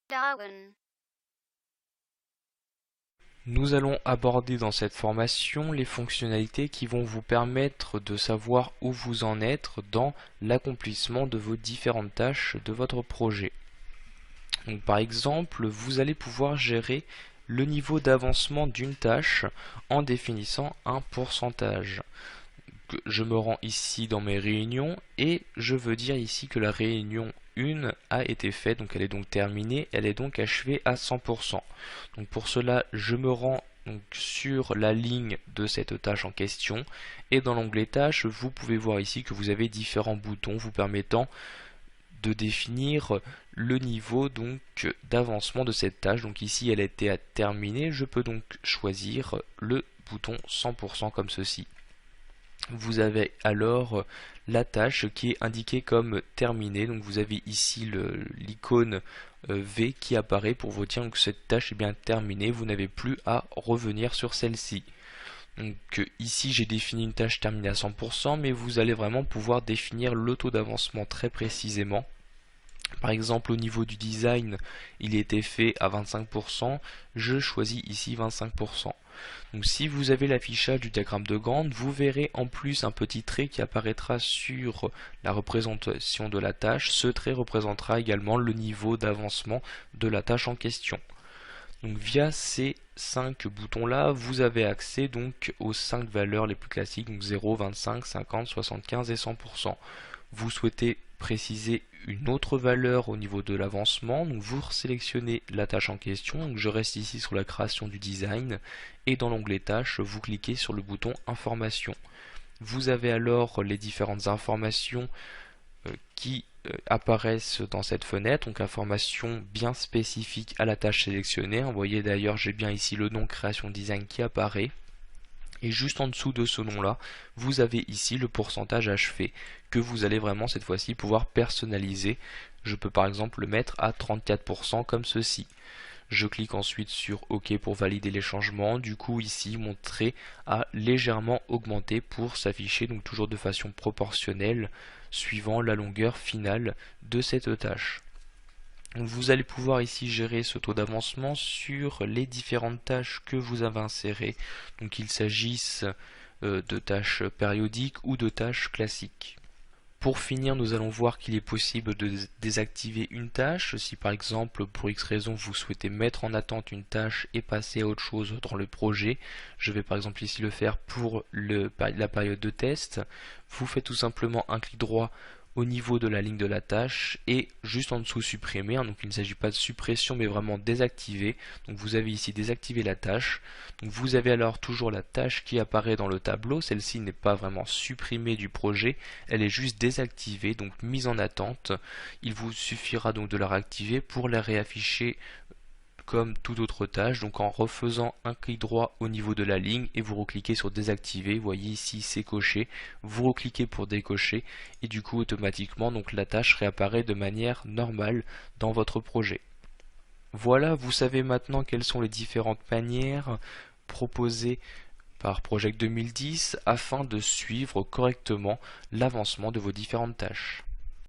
Darwin. Nous allons aborder dans cette formation les fonctionnalités qui vont vous permettre de savoir où vous en êtes dans l'accomplissement de vos différentes tâches de votre projet. Donc, par exemple, vous allez pouvoir gérer le niveau d'avancement d'une tâche en définissant un pourcentage. Je me rends ici dans mes réunions et je veux dire ici que la réunion 1 a été faite, donc elle est donc terminée, elle est donc achevée à 100%. Donc pour cela, je me rends donc sur la ligne de cette tâche en question et dans l'onglet tâches, vous pouvez voir ici que vous avez différents boutons vous permettant de définir le niveau donc d'avancement de cette tâche. Donc ici, elle a été terminée, je peux donc choisir le bouton 100% comme ceci. Vous avez alors la tâche qui est indiquée comme terminée. Donc vous avez ici l'icône V qui apparaît pour vous dire que cette tâche est bien terminée. Vous n'avez plus à revenir sur celle-ci. Donc ici j'ai défini une tâche terminée à 100%, mais vous allez vraiment pouvoir définir le taux d'avancement très précisément. Par exemple, au niveau du design, il était fait à 25%, je choisis ici 25%. Donc si vous avez l'affichage du diagramme de Gantt, vous verrez en plus un petit trait qui apparaîtra sur la représentation de la tâche. Ce trait représentera également le niveau d'avancement de la tâche en question. Donc via ces 5 boutons là, vous avez accès donc aux 5 valeurs les plus classiques, donc 0, 25, 50, 75 et 100%. Vous souhaitez préciser une autre valeur au niveau de l'avancement, donc vous sélectionnez la tâche en question, donc je reste ici sur la création du design et dans l'onglet tâches, vous cliquez sur le bouton information. Vous avez alors les différentes informations qui apparaissent dans cette fenêtre, donc informations bien spécifiques à la tâche sélectionnée. Vous voyez d'ailleurs, j'ai bien ici le nom création design qui apparaît. Et juste en dessous de ce nom-là, vous avez ici le pourcentage achevé que vous allez vraiment cette fois-ci pouvoir personnaliser. Je peux par exemple le mettre à 34% comme ceci. Je clique ensuite sur OK pour valider les changements. Du coup ici mon trait a légèrement augmenté pour s'afficher donc toujours de façon proportionnelle suivant la longueur finale de cette tâche. Vous allez pouvoir ici gérer ce taux d'avancement sur les différentes tâches que vous avez insérées. Donc qu'il s'agisse de tâches périodiques ou de tâches classiques. Pour finir, nous allons voir qu'il est possible de désactiver une tâche. Si par exemple, pour X raison, vous souhaitez mettre en attente une tâche et passer à autre chose dans le projet, je vais par exemple ici le faire pour la période de test. Vous faites tout simplement un clic droit au niveau de la ligne de la tâche et juste en dessous supprimer, donc il ne s'agit pas de suppression mais vraiment désactiver. Donc vous avez ici désactivé la tâche. Donc vous avez alors toujours la tâche qui apparaît dans le tableau. Celle-ci n'est pas vraiment supprimée du projet, elle est juste désactivée, donc mise en attente. Il vous suffira donc de la réactiver pour la réafficher comme toute autre tâche, donc en refaisant un clic droit au niveau de la ligne et vous recliquez sur désactiver. Vous voyez ici c'est coché, vous recliquez pour décocher et du coup automatiquement donc la tâche réapparaît de manière normale dans votre projet. Voilà, vous savez maintenant quelles sont les différentes manières proposées par Project 2010 afin de suivre correctement l'avancement de vos différentes tâches.